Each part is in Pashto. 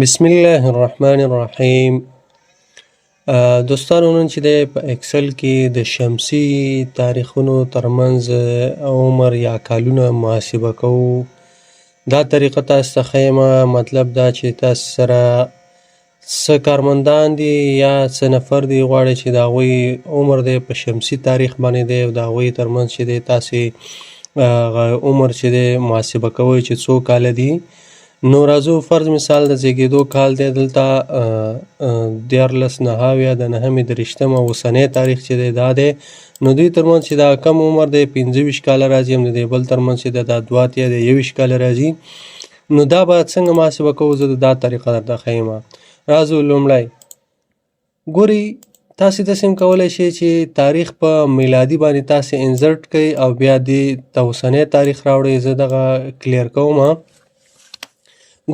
بسم الله الرحمن الرحیم. دوستانو نن چې دی په اکسل کې د شمسي تاریخونو ترمنځ عمر یا کالونه محاسبه کوو. دا طریقه تاسو ته ښیمه، مطلب دا چې تاسو سره څه کارمندان دي یا څه نفر دي غواړئ چې د هغوی عمر دی په شمسي تاریخ باندې دی او د هغوی ترمنځ چې دی تاسې عمر چې دی محاسبه کوئ چې څو کاله دي. نو راځو فرض مثال د زیږېدو کال دی دلته 1490 د 9 اوسنی تاریخ چې دی دا دی. نو دوی ترمنځ چې دا کم عمر دی 25 کاله راځي، هم د دې بل ترمنځ چې دا 2 د 21 کاله راځي. نو دا به څنګه محاسبه کوو؟ زه دا طریقه درته ښیمه. راځو لومړی ګورئ، تاسې داسې هم کولی شئ چې تاریخ په میلادي باندې تاسې انزرټ کړئ او بیا دې ته اوسنی تاریخ راوړئ. زه دغه کلیر کوم.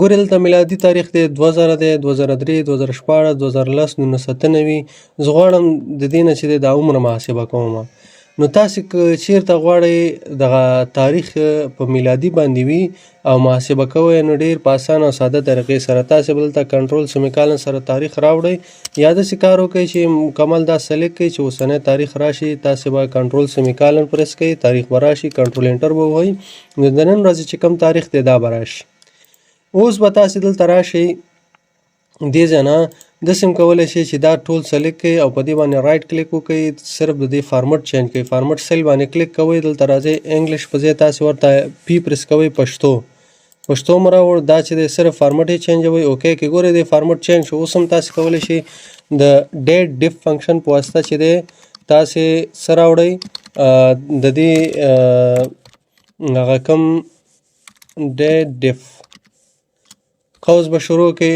ګورئ دلته میلادي تاریخ دی 2000 دی، 2003، 2014، 2010، 1997. زه غواړم د دې نه چې دی دا عمر محاسبه کوم. نو تاسې که چېرته غواړئ دغه تاریخ په میلادي باندې وي او محاسبه کوئ، نو ډېر په اسانه او ساده طریقې سره تاسې به دلته کنټرول سمیکالن سره تاریخ راوړئ، یا داسې کار وکړئ چې مکمل دا سلیکټ کړئ چې اوسنی تاریخ راشي. تاسې به کنټرول سمیکالن پرس کړئ، تاریخ به راشي، کنټرول انټر به ووهئ. نو د نن ورځې چې کوم تاریخ دی دا به راشي. اوس به تاسې دلته راشئ، دې ځای نه داسې هم کولی شئ چې دا ټول سلیکټ کړئ او په دې باندې رایټ کلیک وکړئ، صرف د دې فارمټ چینج کړئ. فارمټ سیل باندې کلیک کوئ، دلته راځئ انګلیش په ځای تاسې ورته پی پرس کوئ، پښتو مو راوړ. دا چې دی صرف فارمټ یې چینجوئ. اوکې کې ګورئ دی فارمټ چینج شو. اوس هم تاسې کولی شئ د ډیټ ډیف فنکشن په واسطه چې دی تاسې څه راوړئ، د دې هغه کوم ډیټ ډیف قوس به شروع کې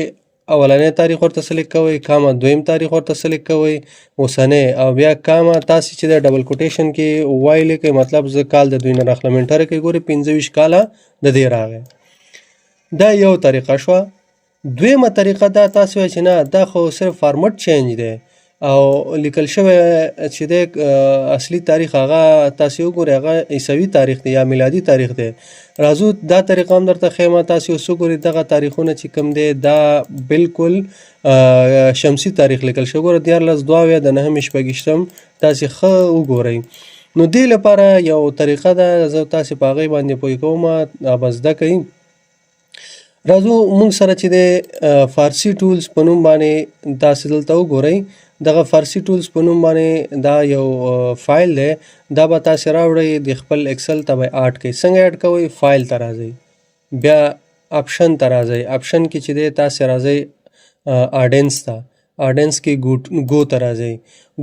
اولنی تاریخ ورته سلیکټ کوئ، کامه دویم تاریخ ورته سلیکټ کوئ، اوسنی، او بیا کامه تاسې چې د ډبل کوټیشن کې وای لیکئ، مطلب زه کال د دوی نه راخلم. انټر کوئ، ګورئ 25 کاله د دې راغی. دا یو طریقه شوه. دویمه طریقه دا تاسې وایئ چې نه دا خو صرف فارمټ چینج دی او لیکل شوی چې دی اصلي تاریخ هغه تاسې وګورئ، هغه عیسوي تاریخ دی یا میلادي تاریخ دی. راځو دا طریقه هم درته ښیمه. تاسې اوس وګورئ دغه تاریخونه چې کوم دی دا بالکل شمسي تاریخ لیکل شوی. ګوره 14/2 د 9/28 تاسې ښه وګورئ. نو دې لپاره یو طریقه ده، زه تاسې په هغې باندې پوه کوم، به زده کوئ. راځو مونږ سره چې دی فارسي ټولز په نوم باندې تاسې دلته وګورئ. دغه فارسي ټولز په نوم باندې دا یو فایل دی، دا به تاسې راوړئ د خپل اکسل ته به اډ کړئ. څنګه اډ کوئ؟ فایل ته راځئ، بیا اپشن ته راځئ. اپشن کې چې دی تاسې راځئ آډینس ته، آډینس کې ګو ته راځئ.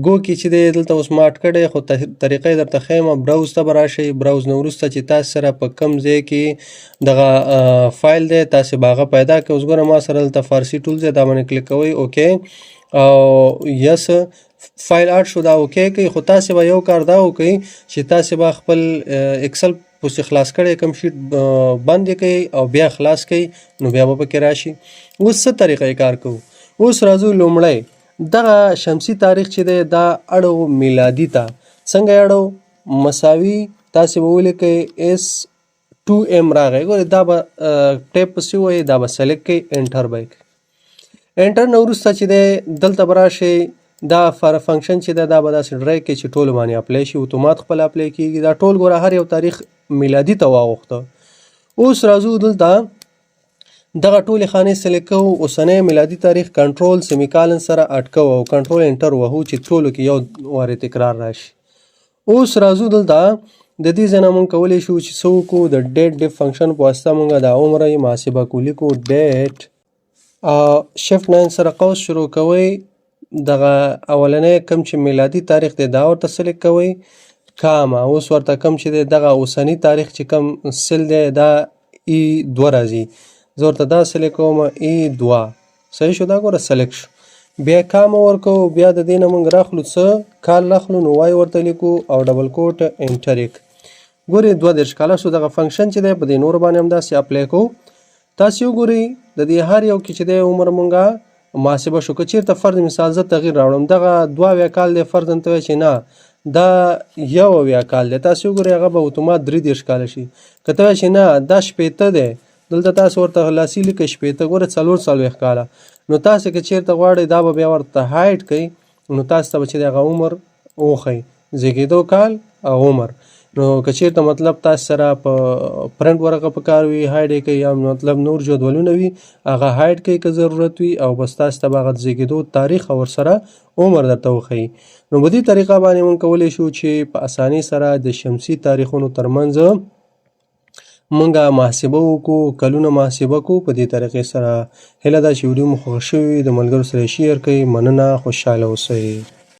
ګو کې چې دی دلته اوس ما اډ کړی، خو طریقه یې درته ښیمه. براوز ته به راشئ. براوز نه وروسته چې تاسې سره په کوم ځای کې دغه فایل دی تاسې به هغه پیدا کړئ. اوس ګوره ما سره دلته فارسي ټولز دی، دا باندې کلیک کوئ، اوکې او یس فایل اډ شو. دا اوکې کوئ. خو تاسې به یو کار دا وکئ چې تاسې به خپل اکسل پسې خلاص کړی کوم شیټ بند یې کړئ او بیا خلاص کړئ، نو بیا به پکې راشي. اوس څه طریقه کار کوو؟ اوس راځو لومړی دغه شمسي تاریخ چې دی دا اړو میلادي ته. څنګه اړو؟ مساوي تاسې به ولیکئ S2M راغی. ګورئ دا به ټیپ پسې ووایئ، دا به سلیکټ کړئ، انټر به یې کړئ. انټر نه وروسته چې دی دلته به راشئ، دا فنکشن چې دی دا به داسې ډرای کړئ چې ټولو باندې اپلای شي، اتومات خپل اپلای کېږي. دا ټول ګوره هر یو تاریخ میلادي ته واوښته. اوس راځو دلته دغه ټولې خانې سلیکټ کوو، اوسنی میلادي تاریخ کنټرول سمیکالن سره اټکو او کنټرول انټر وهو چې ټولو کې یو وارې تکرار راشي. اوس راځو دلته د دې ځای نه مونږ کولی شو چې څه وکړو، د ډیټ ډیف فنکشن په واسطه مونږ د عمر محاسبه کو لیکو. ډیټ شفټ 9 سره قوس شروع کوئ، دغه اولنی کوم چې میلادي تاریخ دی دا ورته سلیکټ کوئ، کامه. اوس ورته کوم چې دی دغه اوسني تاریخ چې کوم سل دی دا E2 راځي، زه ورته دا سلیکټ کوم E2. صحیح شو؟ دا ګوره سلیکټ شو. بیا کامه ورکوو، بیا د دې نه مونږ راخلو څه کال راخلو، نو وای ورته لیکو او ډبل کوټ انټر یې کړو. ګورئ 32 کاله شو. دغه فنکشن چې دی په دې نور باندې هم داسې اپلای کوو. تاسې وګورئ د دې هر یو کې چې دی عمر مونږه محاسبه شو. که چېرته فرض مثال زه تغییر راوړم، دغه 2 کال دی، فرضاً ته وایي چې نه دا 1 کال دی، تاسې وګورئ هغه به اتومات 33 کاله شي. که ته وایي چې نه دا 60 دی، دلته تاسو ورته لاسي لیکئ 80 ګوره 44 کاله. نو تاسو که چیرته غواړئ دا به بیا ورته هایډ کوئ، نو تاسو ته به چې د هغه عمر وښیي، زیږېدو کال او عمر. نو که چیرته مطلب تاسو سره په پرنټ ورقه په کار وي هایډ یې کوئ، یا مطلب نور جدولونه وي هغه هایډ کوئ که ضرورت وي، او بس تاسو ته به هغه زیږېدو تاریخ او ورسره عمر درته وښیي. نو په دې طریقه باندې موږ کولی شو چې په اسانۍ سره د شمسي تاریخونو ترمنځ مونږه محاسبه وکړو، کلونه محاسبه کړو په دې طریقې سره. هیله ده چې ویډیو مو خوښ شوي وي، د ملګرو سره یې شیر کړئ. مننه، خوشحاله اوسئ.